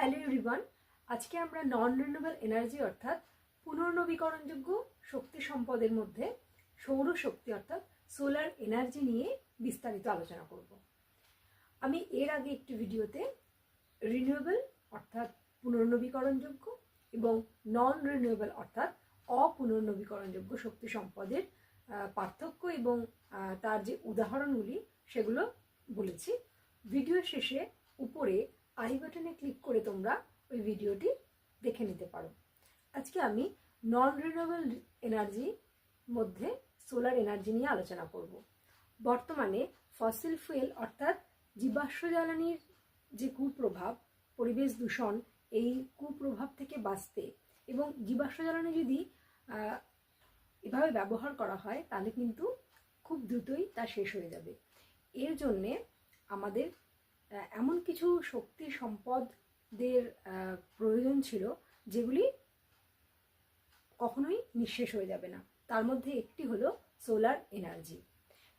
Hello everyone, আজকে আমরা নন renewable energy অর্থাৎ পুনর্নবীকরণযোগ্য শক্তি সম্পদের মধ্যে সৌরশক্তি অর্থাৎ সোলার এনার্জি নিয়ে বিস্তারিত আলোচনা করব। আমি এর আগে একটি ভিডিওতে রিনিউয়েবল অর্থাৎ পুনর্নবীকরণযোগ্য এবং নন রিনিউয়েবল অর্থাৎ অপুনর্নবীকরণযোগ্য শক্তি সম্পদের পার্থক্য এবং তার যে উদাহরণগুলি সেগুলো বলেছি। ভিডিও শেষে উপরে আই বাটনে ক্লিক করে তোমরা ওই ভিডিওটি দেখে নিতে পারো। আজকে আমি নন রিনিউয়েবল এনার্জি মধ্যে সোলার এনার্জি নিয়ে আলোচনা করব। বর্তমানে ফসিল ফুয়েল অর্থাৎ জীবাশ্ম জ্বালানির যে কুপ্রভাব, পরিবেশ দূষণ, এই কুপ্রভাব থেকে বাঁচতে এবং জীবাশ্ম জ্বালানি যদি এভাবে ব্যবহার করা হয় তাহলে কিন্তু খুব দ্রুতই তা শেষ হয়ে যাবে। এর জন্যে আমাদের এমন কিছু শক্তি সম্পদের প্রয়োজন ছিল যেগুলি কখনোই নিঃশেষ হয়ে যাবে না। তার মধ্যে একটি হলো সোলার এনার্জি।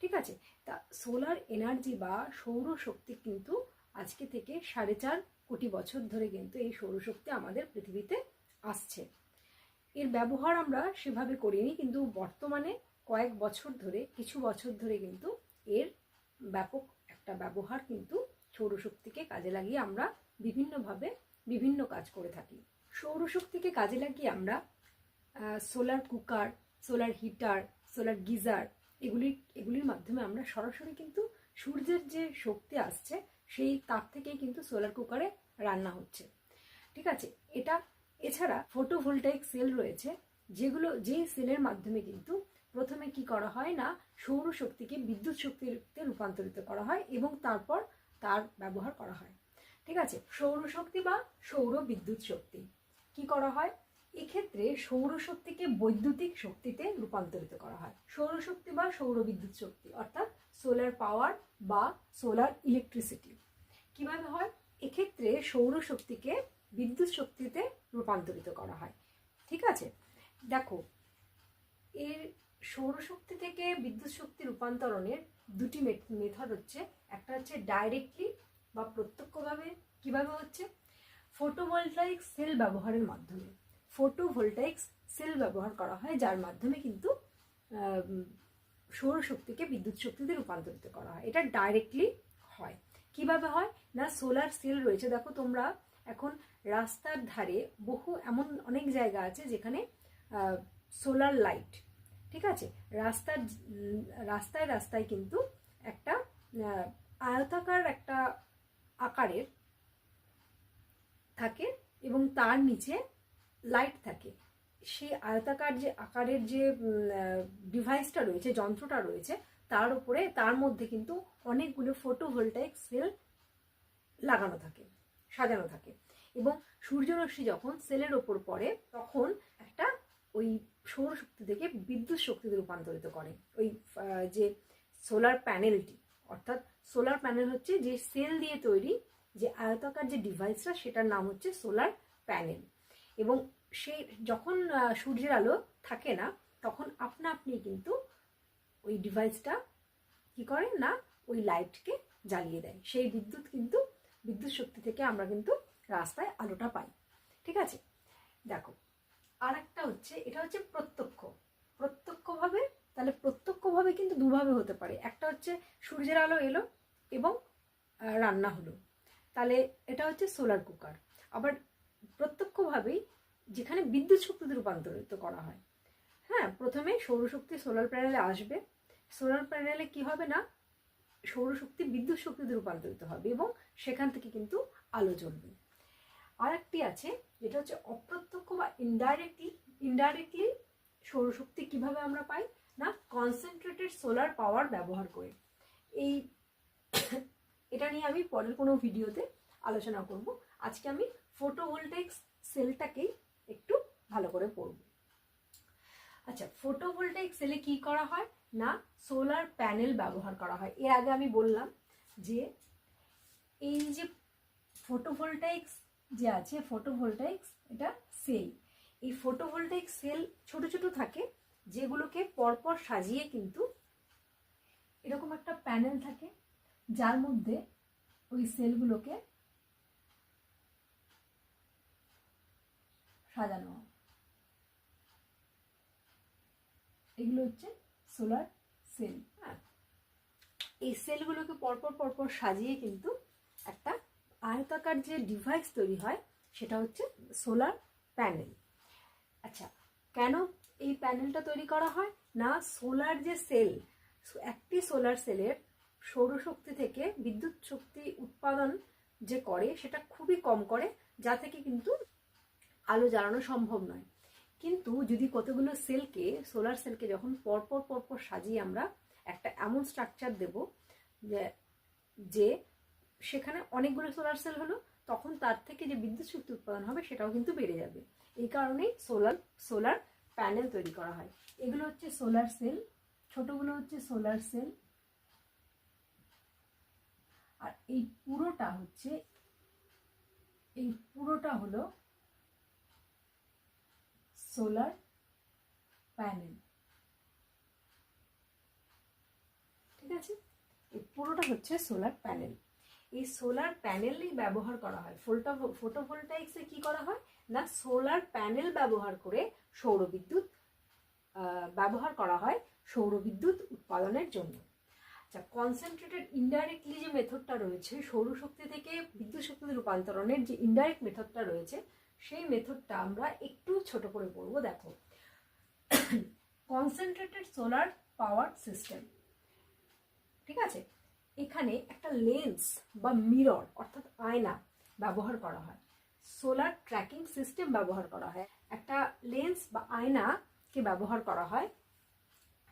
ঠিক আছে, তা সোলার এনার্জি বা সৌরশক্তি কিন্তু আজকে থেকে 4.5 কোটি বছর ধরে কিন্তু এই সৌরশক্তি আমাদের পৃথিবীতে আসছে। এর ব্যবহার আমরা সেভাবে করিনি, কিন্তু বর্তমানে কয়েক বছর ধরে, কিছু বছর ধরে কিন্তু এর ব্যাপক একটা ব্যবহার কিন্তু সৌরশক্তিকে কাজে লাগিয়ে আমরা বিভিন্নভাবে বিভিন্ন কাজ করে থাকি। সৌরশক্তিকে কাজে লাগিয়ে আমরা solar cooker, solar heater, solar geyser এগুলির মাধ্যমে আমরা সরাসরি কিন্তু সূর্যের যে শক্তি আসছে সেই তাপ থেকেই কিন্তু সোলার কুকারে রান্না হচ্ছে। ঠিক আছে, এছাড়া ফটোভোল্টাইক সেল রয়েছে, যেই সেলের মাধ্যমে কিন্তু প্রথমে কি করা হয় না, সৌরশক্তিকে বিদ্যুৎ শক্তিতে রূপান্তরিত করা হয় এবং তারপর তার ব্যবহার করা হয়। ঠিক আছে, সৌরশক্তি বা সৌর বিদ্যুৎ শক্তি কি করা হয়, এক্ষেত্রে সৌরশক্তিকে বৈদ্যুতিক শক্তিতে রূপান্তরিত করা হয়। সৌরশক্তি বা সৌর বিদ্যুৎ শক্তি অর্থাৎ সোলার পাওয়ার বা সোলার ইলেকট্রিসিটি কিভাবে হয়, এক্ষেত্রে সৌরশক্তিকে বিদ্যুৎ শক্তিতে রূপান্তরিত করা হয়। ঠিক আছে, দেখো এর সৌরশক্তি থেকে বিদ্যুৎ শক্তি রূপান্তরণের দুটি মেথড হচ্ছে। একটা হচ্ছে ডাইরেক্টলি বা প্রত্যক্ষভাবে। কিভাবে হচ্ছে, ফটোভোল্টাইক সেল ব্যবহারের মাধ্যমে। ফটোভোল্টাইক সেল ব্যবহার করা হয় যার মাধ্যমে কিন্তু সৌরশক্তিকে বিদ্যুৎ শক্তিতে রূপান্তরিত করা হয়। এটা ডাইরেক্টলি হয়। কিভাবে হয় না, সোলার সেল রয়েছে, দেখো তোমরা এখন রাস্তার ধারে এমন অনেক জায়গা আছে যেখানে সোলার লাইট, ঠিক আছে, রাস্তায় রাস্তায় কিন্তু একটা আয়তাকার একটা আকারের থাকে এবং তার নিচে লাইট থাকে। সেই আয়তাকার যে আকারের যে ডিভাইসটা রয়েছে, যন্ত্রটা রয়েছে, তার মধ্যে কিন্তু অনেকগুলো ফটোভোল্টাইক সেল লাগানো থাকে, সাজানো থাকে এবং সূর্যরশ্মি যখন সেলের ওপর পড়ে তখন একটা ওই সৌরশক্তি থেকে বিদ্যুৎ শক্তিতে রূপান্তরিত করে। ওই যে সোলার প্যানেলটি, অর্থাৎ সোলার প্যানেল হচ্ছে যে সেল দিয়ে তৈরি যে আয়তাকার যে ডিভাইসটা, সেটার নাম হচ্ছে সোলার প্যানেল। এবং সেই যখন সূর্যের আলো থাকে না তখন আপনি কিন্তু ওই ডিভাইসটা কি করে না, ওই লাইটকে জ্বালিয়ে দেয়। সেই বিদ্যুৎ শক্তি থেকে আমরা কিন্তু রাস্তায় আলোটা পাই। ঠিক আছে, দেখো আর একটা হচ্ছে, এটা হচ্ছে প্রত্যক্ষভাবে। তাহলে প্রত্যক্ষভাবে কিন্তু দুভাবে হতে পারে। একটা হচ্ছে সূর্যের আলো এলো এবং রান্না হলো, তাহলে এটা হচ্ছে সোলার কুকার। আবার প্রত্যক্ষভাবেই যেখানে বিদ্যুৎ শক্তিতে রূপান্তরিত করা হয়। হ্যাঁ, প্রথমে সৌরশক্তি সোলার প্যানেলে আসবে, সোলার প্যানেলে কি হবে না, সৌরশক্তি বিদ্যুৎ শক্তিতে রূপান্তরিত হবে এবং সেখান থেকে কিন্তু আলো জ্বলবে। আর একটি আছে যেটা হচ্ছে অপ্রত্যক্ষ বা ইনডাইরেক্টলি সৌরশক্তি কিভাবে আমরা পাই না, কনসেন্ট্রেটেড সোলার পাওয়ার ব্যবহার করে। এটা নিয়ে আমি পরের কোনো ভিডিওতে আলোচনা করব। আজকে আমি ফটোভোল্টাইক সেলটাকেই একটু ভালো করে পড়ব। আচ্ছা, ফটোভোল্টাইক সেলে কি করা হয় না, সোলার প্যানেল ব্যবহার করা হয়। এর আগে আমি বললাম যে এই যে ফটোভোল্টাইক যে আছে, ফটোভোল্টাইক এটা সেল। এই ফটোভোল্টাইক সেল ছোট ছোট থাকে যেগুলোকে পরপর সাজিয়ে কিন্তু এরকম একটা প্যানেল থাকে যার মধ্যে ওই সেলগুলোকে সাজানো হয়। এগুলো হচ্ছে সোলার সেল। হ্যাঁ, এই সেলগুলোকে পরপর পরপর সাজিয়ে কিন্তু একটা আয়তাকার যে ডিভাইস তৈরি হয় সেটা হচ্ছে সোলার প্যানেল। আচ্ছা, কেন এই প্যানেলটা তৈরি করা হয়? না, সোলার যে সেল, একটি সোলার সেলের সৌরশক্তি থেকে বিদ্যুৎ শক্তি উৎপাদন যে করে সেটা খুবই কম করে, যা থেকে কিন্তু আলো জ্বালানো সম্ভব নয়। কিন্তু যদি কতগুলো সেলকে, সোলার সেলকে যখন পরপর পরপর সাজিয়ে আমরা একটা এমন স্ট্রাকচার দেব যে সেখানে অনেকগুলো সোলার সেল হলো, তখন তার থেকে যে বিদ্যুৎ শক্তি উৎপাদন হবে সেটাও কিন্তু বেড়ে যাবে। এই কারণেই সোলার প্যানেল তৈরি করা হয়। এগুলো হচ্ছে সোলার সেল, ছোটগুলো হচ্ছে সোলার সেল, আর এই পুরোটা হলো সোলার প্যানেল। ঠিক আছে, এই পুরোটা হচ্ছে সোলার প্যানেল। এই সোলার প্যানেলই ব্যবহার করা হয় ফটোভোল্টাইক্সে। কি করা হয় না, সোলার প্যানেল ব্যবহার করে সৌরবিদ্যুৎ ব্যবহার করা হয় সৌরবিদ্যুৎ উৎপাদনের জন্য। আচ্ছা, কনসেন্ট্রেটেড ইনডাইরেক্টলি যে মেথডটা রয়েছে, সৌরশক্তি থেকে বিদ্যুৎ শক্তিতে রূপান্তরণের যে ইনডাইরেক্ট মেথডটা রয়েছে, সেই মেথডটা আমরা একটু ছোট করে পড়বো। দেখো, কনসেন্ট্রেটেড সোলার পাওয়ার সিস্টেম। ঠিক আছে, এখানে একটা লেন্স বা মিরর অর্থাৎ আয়না ব্যবহার করা হয়, সোলার ট্র্যাকিং সিস্টেম ব্যবহার করা হয়। একটা লেন্স বা আয়নাকে ব্যবহার করা হয়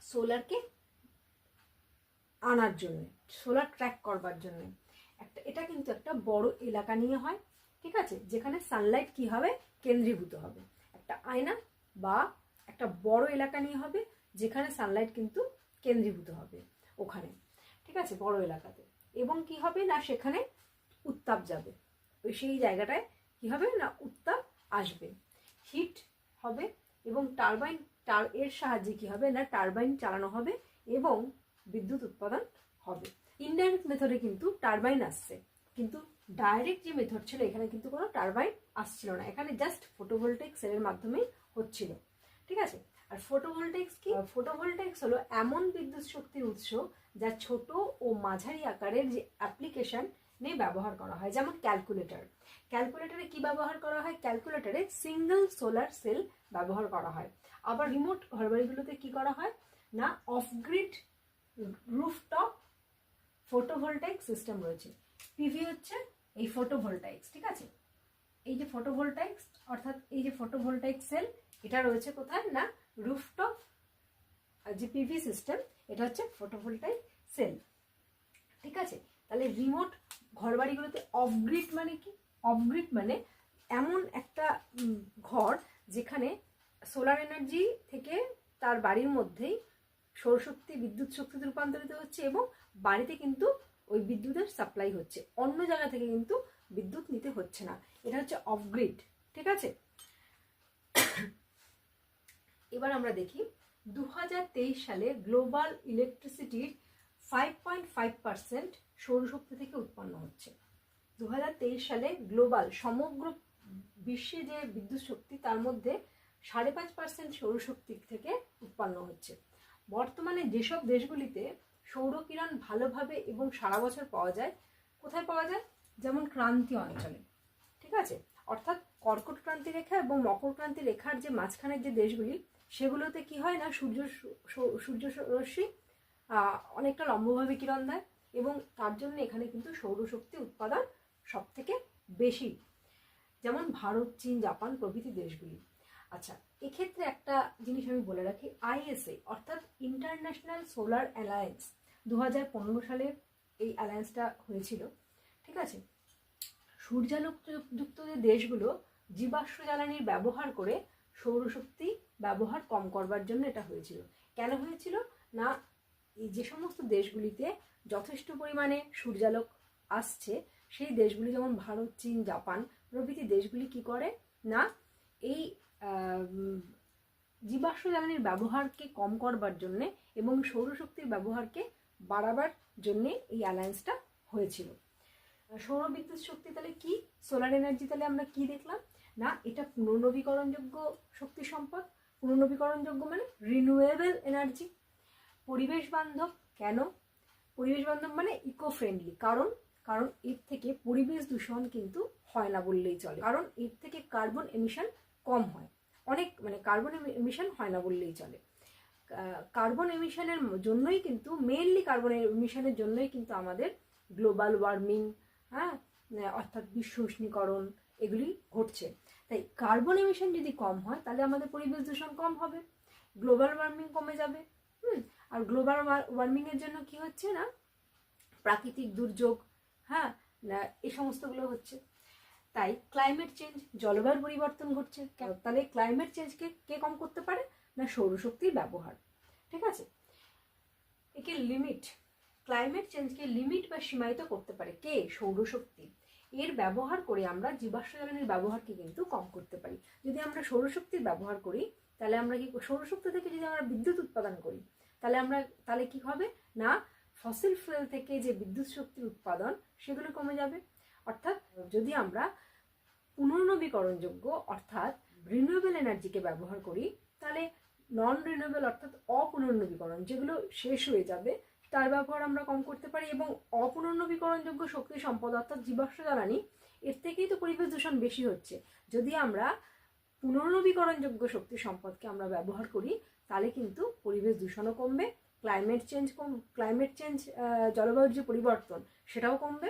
সোলারকে আনার জন্য, সোলার ট্র্যাক করবার জন্য। এটা কিন্তু একটা বড় এলাকা নিয়ে হয়। ঠিক আছে, যেখানে সানলাইট কি হবে, কেন্দ্রীভূত হবে। একটা আয়না বা একটা বড় এলাকা নিয়ে হবে যেখানে সানলাইট কিন্তু কেন্দ্রীভূত হবে ওখানে। ঠিক আছে, বড় এলাকাতে। এবং কি হবে না, সেখানে উত্তাপ যাবে, ওই সেই জায়গাটায় কি হবে না, উত্তাপ আসবে, হিট হবে, এবং এর সাহায্যে কি হবে না, টারবাইন চালানো হবে এবং বিদ্যুৎ উৎপাদন হবে। ইনডাইরেক্ট মেথডে কিন্তু টারবাইন আসছে, কিন্তু ডাইরেক্ট যে মেথড ছিল এখানে কিন্তু কোনো টারবাইন আসছিল না, এখানে জাস্ট ফটোভোল্টাইক সেলের মাধ্যমেই হচ্ছিল। ঠিক আছে, আর ফটোভোল্টাইক্স কি? ফটোভোল্টাইক্স হলো এমন বিদ্যুৎ শক্তির উৎস যা ছোট ও মাঝারি আকারের যে অ্যাপ্লিকেশন নিয়ে ব্যবহার করা হয়, যেমন ক্যালকুলেটরে কি ব্যবহার করা হয়? ক্যালকুলেটরে সিঙ্গেল সোলার সেল ব্যবহার করা হয়। আবার রিমোট ঘরবাড়িগুলোতে কি করা হয় না, of grid rooftop photovoltaic system রয়েছে। পিভি হচ্ছে এই ফটোভোল্টাইক্স। ঠিক আছে, এই যে ফটোভোল্টাইক্স অর্থাৎ এই যে ফটোভোল্টাইক সেল, এটা রয়েছে কোথায় না, রুফটপ যে পিভি সিস্টেম, এটা হচ্ছে ফটোভোল্টাইক সেল। ঠিক আছে, তাহলে রিমোট ঘরবাড়িগুলোতে অফ গ্রিড মানে কি? অফ গ্রিড মানে এমন একটা ঘর যেখানে সোলার এনার্জি থেকে তার বাড়ির মধ্যেই সৌরশক্তি বিদ্যুৎ শক্তিতে রূপান্তরিত হচ্ছে এবং বাড়িতে কিন্তু ওই বিদ্যুতের সাপ্লাই হচ্ছে, অন্য জায়গা থেকে কিন্তু বিদ্যুৎ নিতে হচ্ছে না। এটা হচ্ছে অফ গ্রিড। ঠিক আছে, এবার আমরা দেখি 2023 সালে গ্লোবাল ইলেকট্রিসিটির 5.5% সৌরশক্তি থেকে উৎপন্ন হচ্ছে। 2023 সালে গ্লোবাল সমগ্র বিশ্বে যে বিদ্যুৎ শক্তি তার মধ্যে 5.5% সৌরশক্তি থেকে উৎপন্ন হচ্ছে। বর্তমানে যেসব দেশগুলিতে সৌরকিরণ ভালোভাবে এবং সারা বছর পাওয়া যায়, কোথায় পাওয়া যায়? যেমন ক্রান্তীয় অঞ্চলে। ঠিক আছে, অর্থাৎ কর্কট ক্রান্তি রেখা এবং মকর ক্রান্তি রেখার যে মাঝখানের যে দেশগুলি, সেগুলোতে কি হয় না, সূর্য রশ্মি অনেকটা লম্বভাবে কিরণ দেয় এবং তার জন্য এখানে কিন্তু সৌরশক্তি উৎপাদন সব থেকে বেশি, যেমন ভারত, চীন, জাপান প্রভৃতি দেশগুলি। আচ্ছা, এক্ষেত্রে একটা জিনিস আমি বলে রাখি, আইএসএ অর্থাৎ ইন্টারন্যাশনাল সোলার অ্যালায়েন্স 2015 সালে এই অ্যালায়েন্সটা হয়েছিল। ঠিক আছে, সূর্যালোকযুক্ত যে দেশগুলো জীবাশ্ম জ্বালানির ব্যবহার করে সৌরশক্তি ব্যবহার কম করবার জন্য এটা হয়েছিল। কেন হয়েছিল না, এই যে সমস্ত দেশগুলিতে যথেষ্ট পরিমাণে সূর্যালোক আসছে, সেই দেশগুলি যেমন ভারত, চীন, জাপান প্রভৃতি দেশগুলি কি করে না, এই জীবাশ্ম জ্বালানির ব্যবহারকে কম করবার জন্যে এবং সৌরশক্তির ব্যবহারকে বাড়াবার জন্যে এই অ্যালায়েন্সটা হয়েছিল। সৌর বিদ্যুৎ শক্তি তাহলে কি, সোলার এনার্জি তাহলে আমরা কি দেখলাম না এটা পুনর্নবীকরণযোগ্য শক্তি সম্পদ। পুনর্নবীকরণযোগ্য মানে রিনিউয়েবল এনার্জি। পরিবেশ বান্ধব, কেন পরিবেশ বান্ধব মানে ইকো ফ্রেন্ডলি, কারণ এর থেকে পরিবেশ দূষণ কিন্তু হয় না বললেই চলে, কারণ এর থেকে কার্বন এমিশন কম হয়, অনেক মানে কার্বন এমিশন হয় না বললেই চলে। কার্বন এমিশনের জন্যই কিন্তু, মেইনলি কার্বন এমিশনের জন্যই কিন্তু আমাদের গ্লোবাল ওয়ার্মিং, হ্যাঁ, অর্থাৎ বিশ্ব উষ্ণীকরণ এগুলি ঘটছে। তাই কার্বন এমিশন যদি কম হয় তাহলে আমাদের পরিবেশ দূষণ কম হবে, গ্লোবাল ওয়ার্মিং কমে যাবে। আর গ্লোবাল ওয়ার্মিং এর জন্য কি হচ্ছে না, প্রাকৃতিক দুর্যোগ, হ্যাঁ, এই সমস্তগুলো হচ্ছে। তাই ক্লাইমেট চেঞ্জ, জলবায়ুর পরিবর্তন ঘটছে। তাহলে ক্লাইমেট চেঞ্জকে কে কম করতে পারে, না সৌরশক্তির ব্যবহার। ঠিক আছে, একে লিমিট, ক্লাইমেট চেঞ্জকে লিমিট বা সীমায়িত করতে পারে কে, সৌরশক্তি। এর ব্যবহার করে আমরা জীবাশ্ম জ্বালানির ব্যবহারকে কিন্তু কম করতে পারি। যদি আমরা সৌরশক্তির ব্যবহার করি তাহলে আমরা কি, সৌরশক্তি থেকে যদি আমরা বিদ্যুৎ উৎপাদন করি তাহলে কি হবে না, ফসিল ফুয়েল থেকে যে বিদ্যুৎ শক্তির উৎপাদন সেগুলো কমে যাবে। অর্থাৎ যদি আমরা পুনর্নবীকরণযোগ্য অর্থাৎ রিনিউয়েবল এনার্জিকে ব্যবহার করি তাহলে নন রিনিউয়েবল অর্থাৎ অপুনর্নবীকরণ যেগুলো শেষ হয়ে যাবে তার ব্যবহার আমরা কম করতে পারি। এবং অপুনর্নবীকরণযোগ্য শক্তি সম্পদ অর্থাৎ জীবাশ্ম জ্বালানি, এর থেকেই তো পরিবেশ দূষণ বেশি হচ্ছে। যদি আমরা পুনর্নবীকরণযোগ্য শক্তি সম্পদকে আমরা ব্যবহার করি তাহলে কিন্তু পরিবেশ দূষণও কমবে, ক্লাইমেট চেঞ্জ জলবায়ুর যে পরিবর্তন সেটাও কমবে,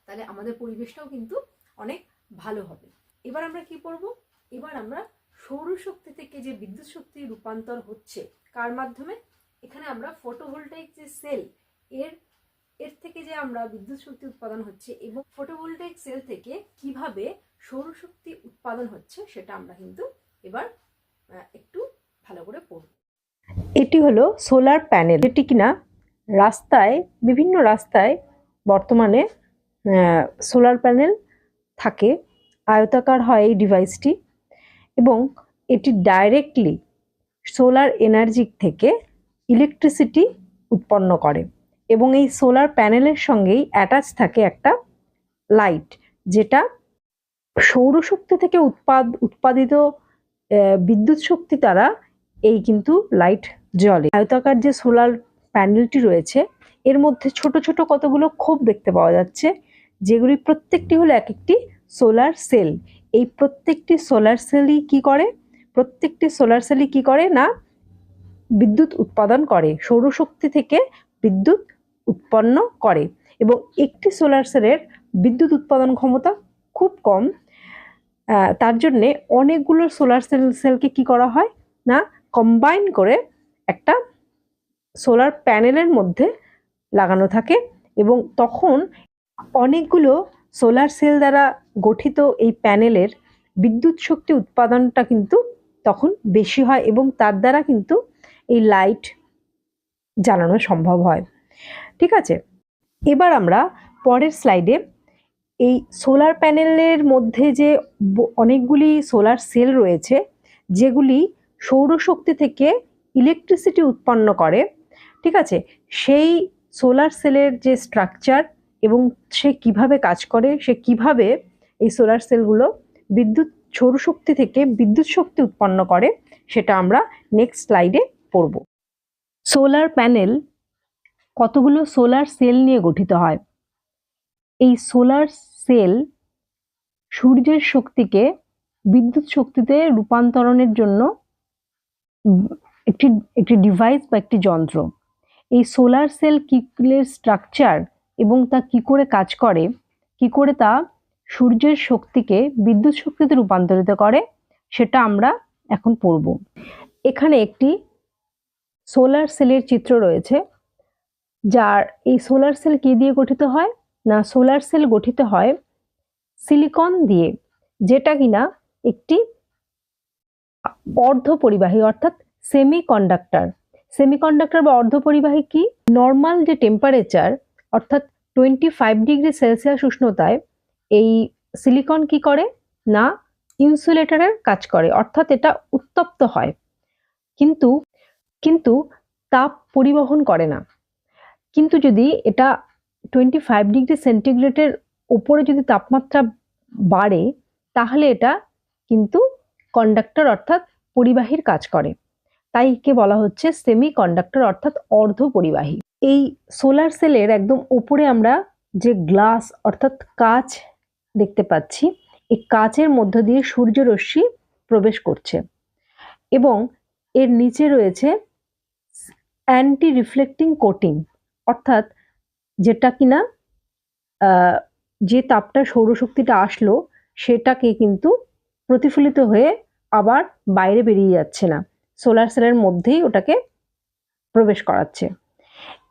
তাহলে আমাদের পরিবেশটাও কিন্তু অনেক ভালো হবে। এবার আমরা কি করব, এবার আমরা সৌরশক্তি থেকে যে বিদ্যুৎ শক্তি রূপান্তর হচ্ছে কার মাধ্যমে, এখানে আমরা ফটোভোল্টাইক যে সেল এর থেকে যে আমরা বিদ্যুৎ শক্তি উৎপাদন হচ্ছে এবং ফটোভোল্টাইক সেল থেকে কিভাবে সৌরশক্তি উৎপাদন হচ্ছে সেটা আমরা কিন্তু এবার একটু ভালো করে পড়ব। এটি হলো সোলার প্যানেল, যেটি কিনা বিভিন্ন রাস্তায় বর্তমানে সোলার প্যানেল থাকে, আয়তাকার হয় এই ডিভাইসটি এবং এটি ডাইরেক্টলি সোলার এনার্জি থেকে ইলেকট্রিসিটি উৎপন্ন করে এবং এই সোলার প্যানেলের সঙ্গেই অ্যাটাচ থাকে একটা লাইট, যেটা সৌরশক্তি থেকে উৎপাদিত বিদ্যুৎ শক্তি দ্বারা এই কিন্তু লাইট জ্বলে। আয়তাকার যে সোলার প্যানেলটি রয়েছে এর মধ্যে ছোট ছোট কতগুলো খোপ দেখতে পাওয়া যাচ্ছে, যেগুলি প্রত্যেকটি হলো এক একটি সোলার সেল। এই প্রত্যেকটি সোলার সেলই কি করে না বিদ্যুৎ উৎপাদন করে, সৌরশক্তি থেকে বিদ্যুৎ উৎপন্ন করে এবং একটি সোলার সেলের বিদ্যুৎ উৎপাদন ক্ষমতা খুব কম। তার জন্যে অনেকগুলো সোলার সেলকে কি করা হয় না কম্বাইন করে একটা সোলার প্যানেলের মধ্যে লাগানো থাকে এবং তখন অনেকগুলো সোলার সেল দ্বারা গঠিত এই প্যানেলের বিদ্যুৎ শক্তি উৎপাদনটা কিন্তু তখন বেশি হয় এবং তার দ্বারা কিন্তু এই লাইট জ্বালানো সম্ভব হয়। ঠিক আছে, এবার আমরা পরের স্লাইডে এই সোলার প্যানেলের মধ্যে যে অনেকগুলি সোলার সেল রয়েছে যেগুলি সৌরশক্তি থেকে ইলেকট্রিসিটি উৎপন্ন করে, ঠিক আছে, সেই সোলার সেলের যে স্ট্রাকচার এবং সে কিভাবে কাজ করে, সে কিভাবে এই সোলার সেলগুলো সৌরশক্তি থেকে বিদ্যুৎ শক্তি উৎপন্ন করে সেটা আমরা নেক্সট স্লাইডে পড়ব। সোলার প্যানেল কতগুলো সোলার সেল নিয়ে গঠিত হয়। এই সোলার সেল সূর্যের শক্তিকে বিদ্যুৎ শক্তিতে রূপান্তরণের জন্য একটি ডিভাইস বা একটি যন্ত্র। এই সোলার সেল কিলের স্ট্রাকচার এবং তা কি করে কাজ করে, কি করে তা সূর্যের শক্তিকে বিদ্যুৎ শক্তিতে রূপান্তরিত করে সেটা আমরা এখন পড়ব। এখানে একটি সোলার সেলের চিত্র রয়েছে, যার এই সোলার সেল কি দিয়ে গঠিত হয় না, সোলার সেল গঠিত হয় সিলিকন দিয়ে, যেটা কিনা একটি অর্ধপরিবাহী অর্থাৎ সেমিকন্ডাক্টর বা অর্ধপরিবাহী কি, নর্মাল যে টেম্পারেচার অর্থাৎ 25 ডিগ্রি সেলসিয়াস উষ্ণতায় এই সিলিকন কি করে না ইনসুলেটরের কাজ করে, অর্থাৎ এটা উত্তপ্ত হয় কিন্তু তাপ পরিবহন করে না। কিন্তু যদি এটা 25 ডিগ্রি সেন্টিগ্রেডের উপরে যদি তাপমাত্রা বাড়ে তাহলে এটা কিন্তু কন্ডাক্টর অর্থাৎ পরিবাহীর কাজ করে। তাই একে বলা হচ্ছে সেমি কন্ডাক্টর অর্থাৎ অর্ধ পরিবাহী। এই সোলার সেলের একদম উপরে আমরা যে গ্লাস অর্থাৎ কাঁচ দেখতে পাচ্ছি, এই কাঁচের মধ্য দিয়ে সূর্যরশ্মি প্রবেশ করছে এবং এর নিচে রয়েছে অ্যান্টি রিফ্লেক্টিং কোটিং, অর্থাৎ যেটা কিনা যে তাপটা সৌরশক্তিটা আসলো সেটাকে কিন্তু প্রতিফলিত হয়ে আবার বাইরে বেরিয়ে যাচ্ছে না, সোলার সেলের মধ্যেই ওটাকে প্রবেশ করাচ্ছে।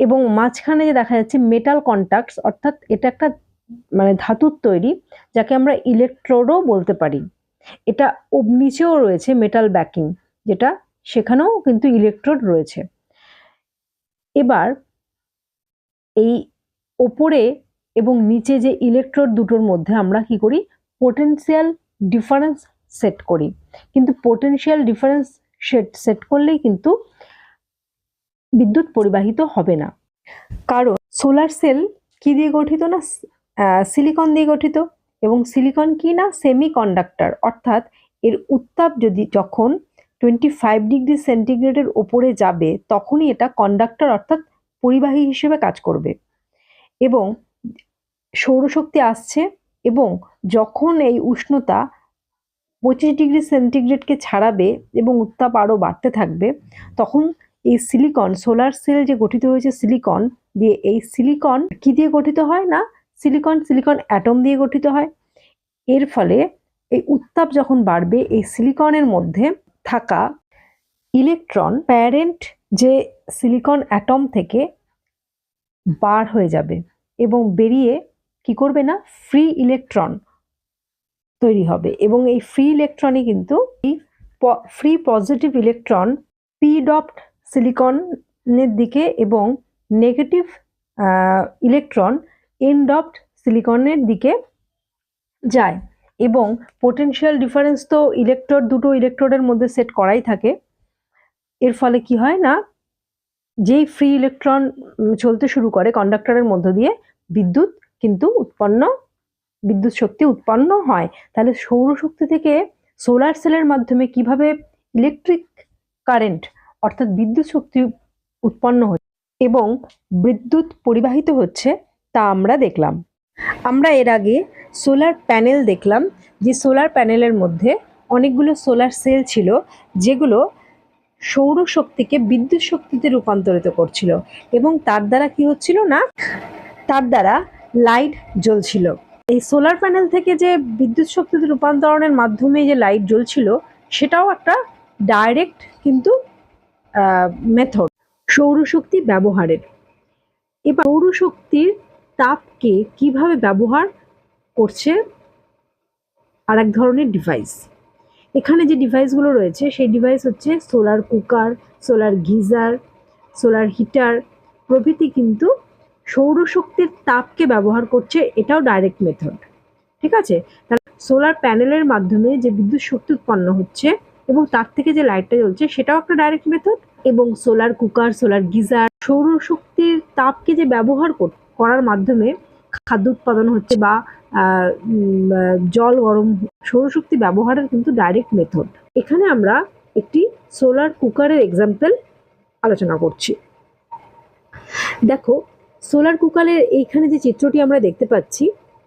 এবং মাঝখানে যে দেখা যাচ্ছে মেটাল কন্টাক্টস, অর্থাৎ এটা একটা মানে ধাতুর তৈরি, যাকে আমরা ইলেকট্রোডও বলতে পারি। এটা নিচেও রয়েছে মেটাল ব্যাকিং, যেটা সেখানেও কিন্তু ইলেকট্রোড রয়েছে। এবার এই ওপরে এবং নিচে যে ইলেকট্রোড দুটোর মধ্যে আমরা কি করি, পোটেনশিয়াল ডিফারেন্স সেট করি। কিন্তু পোটেনশিয়াল ডিফারেন্স সেট করলেই কিন্তু বিদ্যুৎ পরিবাহিত হবে না, কারণ সোলার সেল কি দিয়ে গঠিত না, সিলিকন দিয়ে গঠিত। এবং সিলিকন কি না, সেমি কন্ডাক্টর, অর্থাৎ এর উত্তাপ যখন 25 ডিগ্রি সেন্টিগ্রেডের ওপরে যাবে তখনই এটা কন্ডাক্টর অর্থাৎ পরিবাহী হিসেবে কাজ করবে। এবং সৌরশক্তি আসছে এবং যখন এই উষ্ণতা 25 ডিগ্রি সেন্টিগ্রেডকে ছাড়াবে এবং উত্তাপ আরও বাড়তে থাকবে, তখন এই সিলিকন, সোলার সেল যে গঠিত হয়েছে সিলিকন দিয়ে, এই সিলিকন কি দিয়ে গঠিত হয় না, সিলিকন অ্যাটম দিয়ে গঠিত হয়। এর ফলে এই উত্তাপ যখন বাড়বে, এই সিলিকনের মধ্যে থাকা ইলেকট্রন প্যারেন্ট যে সিলিকন অ্যাটম থেকে বার হয়ে যাবে এবং বেরিয়ে কি করবে না, ফ্রি ইলেকট্রন তৈরি হবে। এবং এই ফ্রি ইলেকট্রনই কিন্তু এই ফ্রি পজিটিভ ইলেকট্রন পি ডপড সিলিকনের দিকে এবং নেগেটিভ ইলেকট্রন এন ডপড সিলিকনের দিকে যায়। এবং পোটেনশিয়াল ডিফারেন্স তো দুটো ইলেকট্রোডের মধ্যে সেট করাই থাকে। এর ফলে কি হয় না, যেই ফ্রি ইলেকট্রন চলতে শুরু করে কন্ডাক্টরের মধ্য দিয়ে, বিদ্যুৎ শক্তি উৎপন্ন হয়। তাহলে সৌরশক্তি থেকে সোলার সেলের মাধ্যমে কিভাবে ইলেকট্রিক কারেন্ট অর্থাৎ বিদ্যুৎ শক্তি উৎপন্ন হচ্ছে এবং বিদ্যুৎ পরিবাহিত হচ্ছে তা আমরা দেখলাম। আমরা এর আগে সোলার প্যানেল দেখলাম, যে সোলার প্যানেলের মধ্যে অনেকগুলো সোলার সেল ছিল যেগুলো সৌরশক্তিকে বিদ্যুৎ শক্তিতে রূপান্তরিত করছিল এবং তার দ্বারা কি হচ্ছিল না, তার দ্বারা লাইট জ্বলছিল। এই সোলার প্যানেল থেকে যে বিদ্যুৎ শক্তিতে রূপান্তরণের মাধ্যমে যে লাইট জ্বলছিল, সেটাও একটা ডাইরেক্ট কিন্তু মেথড সৌরশক্তি ব্যবহারের। এবার সৌরশক্তির তাপকে কিভাবে ব্যবহার করছে আর এক ধরনের ডিভাইস। এখানে যে ডিভাইসগুলো রয়েছে সেই ডিভাইস হচ্ছে solar cooker, solar geyser, solar heater প্রভৃতি কিন্তু সৌরশক্তির তাপকে ব্যবহার করছে। এটাও ডাইরেক্ট মেথড, ঠিক আছে। তাহলে সোলার প্যানেলের মাধ্যমে যে বিদ্যুৎ শক্তি উৎপন্ন হচ্ছে এবং তার থেকে যে লাইটটা জ্বলছে সেটাও একটা ডাইরেক্ট মেথড। এবং সোলার কুকার, সোলার গিজার সৌরশক্তির তাপকে যে ব্যবহার করার মাধ্যমে খাদ্য উৎপাদন হচ্ছে বা জল গরম, সৌরশক্তি ব্যবহারের কিন্তু ডাইরেক্ট মেথড। এখানে আমরা একটি সোলার কুকারের এক্সাম্পল আলোচনা করছি। দেখো, সোলার কুকারের এইখানে যে চিত্রটি আমরা দেখতে পাচ্ছি,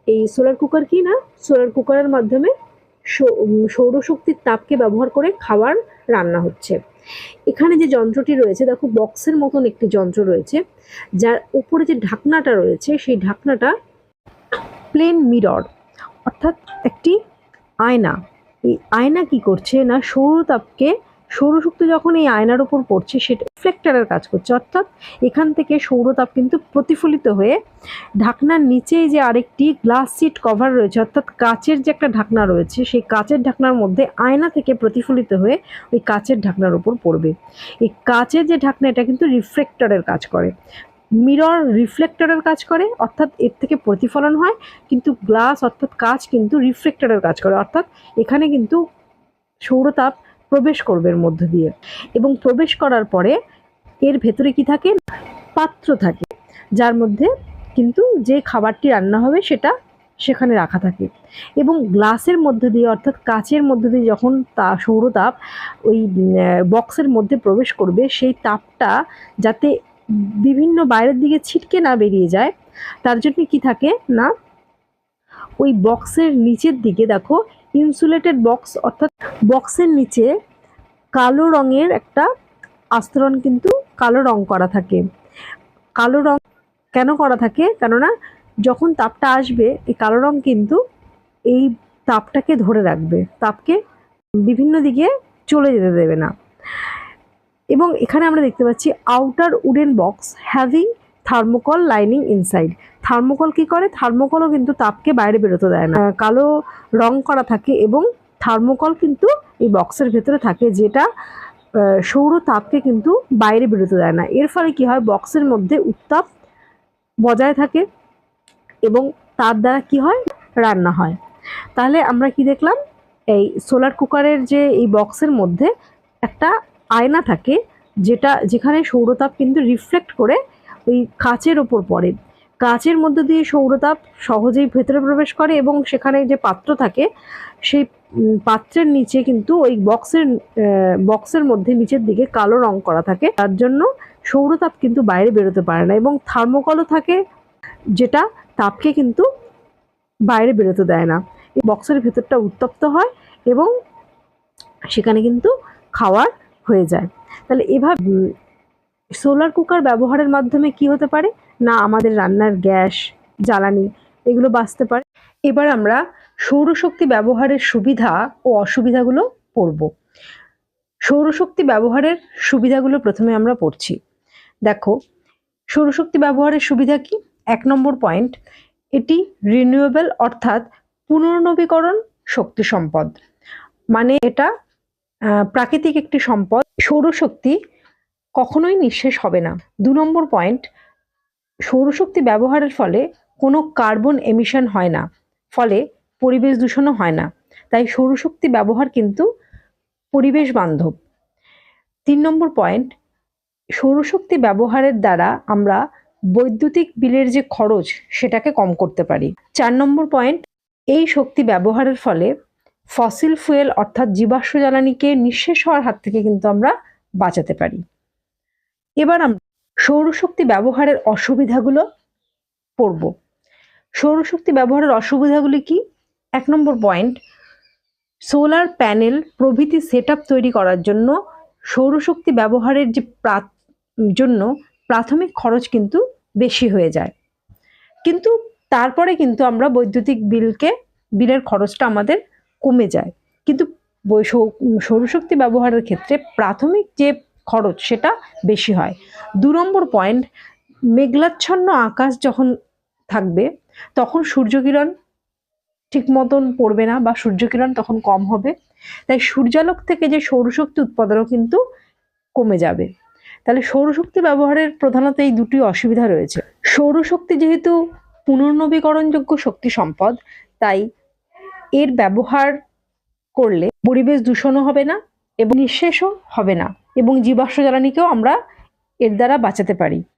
এই সোলার কুকার কি না, সোলার কুকারের মাধ্যমে সৌরশক্তির তাপকে ব্যবহার করে খাবার রান্না হচ্ছে। এখানে যে যন্ত্রটি রয়েছে, দেখো বক্সের মতন একটি যন্ত্র রয়েছে, যার উপরে যে ঢাকনাটা রয়েছে সেই ঢাকনাটা প্লেন মিরর অর্থাৎ একটি আয়না। এই আয়না কি করছে না, সৌরতাপকে, সৌরশক্তি যখন এই আয়নার উপর পড়ছে সেটা রিফ্লেক্টরের কাজ করছে, অর্থাৎ এখান থেকে সৌরতাপ কিন্তু প্রতিফলিত হয়ে ঢাকনার নিচেই যে আরেকটি গ্লাস সিট কভার রয়েছে, অর্থাৎ কাচের যে একটা ঢাকনা রয়েছে, সেই কাচের ঢাকনার মধ্যে আয়না থেকে প্রতিফলিত হয়ে ওই কাচের ঢাকনার উপর পড়বে। এই কাচের যে ঢাকনা, এটা কিন্তু রিফ্লেক্টরের কাজ করে। মিরর রিফ্লেক্টরের কাজ করে, অর্থাৎ এর থেকে প্রতিফলন হয়, কিন্তু গ্লাস অর্থাৎ কাচ কিন্তু রিফ্লেক্টরের কাজ করে, অর্থাৎ এখানে কিন্তু সৌরতাপ প্রবেশ করবে এর মধ্য দিয়ে। এবং প্রবেশ করার পরে এর ভেতরে কি থাকে, পাত্র থাকে, যার মধ্যে কিন্তু যে খাবারটি রান্না হবে সেটা সেখানে রাখা থাকে এবং গ্লাসের মধ্যে দিয়ে অর্থাৎ কাচের মধ্যে দিয়ে যখন সৌরতাপ ওই বক্সের মধ্যে প্রবেশ করবে, সেই তাপটা যাতে বিভিন্ন বাইরের দিকে ছিটকে না বেরিয়ে যায়, তার জন্য কি থাকে না, ওই বক্সের নিচের দিকে দেখো ইনসুলেটেড বক্স, অর্থাৎ বক্সের নিচে কালো রঙের একটা আস্তরণ কিন্তু কালো রং করা থাকে। কালো রং কেন করা থাকে? কেননা যখন তাপটা আসবে এই কালো রং কিন্তু এই তাপটাকে ধরে রাখবে, তাপকে বিভিন্ন দিকে চলে যেতে দেবে না। এবং এখানে আমরা দেখতে পাচ্ছি outer wooden box having thermocol lining inside. Thermocol কি করে? থার্মোকলও কিন্তু তাপকে বাইরে বেরোতে দেয় না। কালো রং করা থাকে এবং থার্মোকল কিন্তু এই বক্সের ভেতরে থাকে, যেটা সৌর তাপকে কিন্তু বাইরে বেরোতে দেয় না। এর ফলে কি হয়? বক্সের মধ্যে উত্তাপ বজায় থাকে এবং তার দ্বারা কি হয়? রান্না হয়। তাহলে আমরা কি দেখলাম? এই সোলার কুকারের যে এই বক্সের মধ্যে একটা আয়না থাকে, যেখানে সৌরতাপ কিন্তু রিফ্লেক্ট করে ওই কাচের ওপর পড়ে। কাচের মধ্যে দিয়ে সৌরতাপ সহজেই ভেতরে প্রবেশ করে এবং সেখানে যে পাত্র থাকে সেই পাত্রের নিচে কিন্তু ওই বক্সের মধ্যে নিচের দিকে কালো রং করা থাকে, তার জন্য সৌরতাপ কিন্তু বাইরে বেরোতে পারে না। এবং থার্মোকলও থাকে, যেটা তাপকে কিন্তু বাইরে বেরোতে দেয় না। এই বক্সের ভেতরটা উত্তপ্ত হয় এবং সেখানে কিন্তু খাওয়ার হয়ে যায়। তাহলে এভাবে সোলার কুকার ব্যবহারের মাধ্যমে কি হতে পারে না, আমাদের রান্নার গ্যাস, জ্বালানি এগুলো বাঁচতে পারে। এবার আমরা সৌরশক্তি ব্যবহারের সুবিধা ও অসুবিধাগুলো পড়ব। সৌরশক্তি ব্যবহারের সুবিধাগুলো প্রথমে আমরা পড়ছি। দেখো, সৌরশক্তি ব্যবহারের সুবিধা কি? 1 নম্বর পয়েন্ট, এটি রিনিউয়েবল অর্থাৎ পুনর্নবীকরণ শক্তি সম্পদ, মানে এটা প্রাকৃতিক একটি সম্পদ। সৌরশক্তি কখনোই নিঃশেষ হবে না। 2 নম্বর পয়েন্ট, সৌরশক্তি ব্যবহারের ফলে কোনো কার্বন এমিশন হয় না, ফলে পরিবেশ দূষণও হয় না। তাই সৌরশক্তি ব্যবহার কিন্তু পরিবেশ বান্ধব। 3 নম্বর পয়েন্ট, সৌরশক্তি ব্যবহারের দ্বারা আমরা বৈদ্যুতিক বিলের যে খরচ সেটাকে কম করতে পারি। 4 নম্বর পয়েন্ট, এই শক্তি ব্যবহারের ফলে ফসিল ফুয়েল অর্থাৎ জীবাশ্ম জ্বালানিকে নিঃশেষ হওয়ার হাত থেকে কিন্তু আমরা বাঁচাতে পারি। এবার আমরা সৌরশক্তি ব্যবহারের অসুবিধাগুলো পড়ব। সৌরশক্তি ব্যবহারের অসুবিধাগুলি কি? 1 নম্বর পয়েন্ট, সোলার প্যানেল প্রভৃতি সেটআপ তৈরি করার জন্য সৌরশক্তি ব্যবহারের জন্য প্রাথমিক খরচ কিন্তু বেশি হয়ে যায়, কিন্তু তারপরে কিন্তু আমরা বৈদ্যুতিক বিলের খরচটা আমাদের কমে যায়। কিন্তু সৌরশক্তি ব্যবহারের ক্ষেত্রে প্রাথমিক যে খরচ সেটা বেশি হয়। 2 নম্বর পয়েন্ট, মেঘাচ্ছন্ন আকাশ যখন থাকবে তখন সূর্যকিরণ ঠিক মতন পড়বে না বা সূর্যকিরণ তখন কম হবে, তাই সূর্যালোক থেকে যে সৌরশক্তি উৎপাদনও কিন্তু কমে যাবে। তাহলে সৌরশক্তি ব্যবহারের প্রধানত এই দুটি অসুবিধা রয়েছে। সৌরশক্তি যেহেতু পুনর্নবীকরণযোগ্য শক্তি সম্পদ, তাই এর ব্যবহার করলে পরিবেশ দূষণও হবে না এবং নিঃশেষও হবে না, এবং জীবাশ্ম জ্বালানিকেও আমরা এর দ্বারা বাঁচাতে পারি।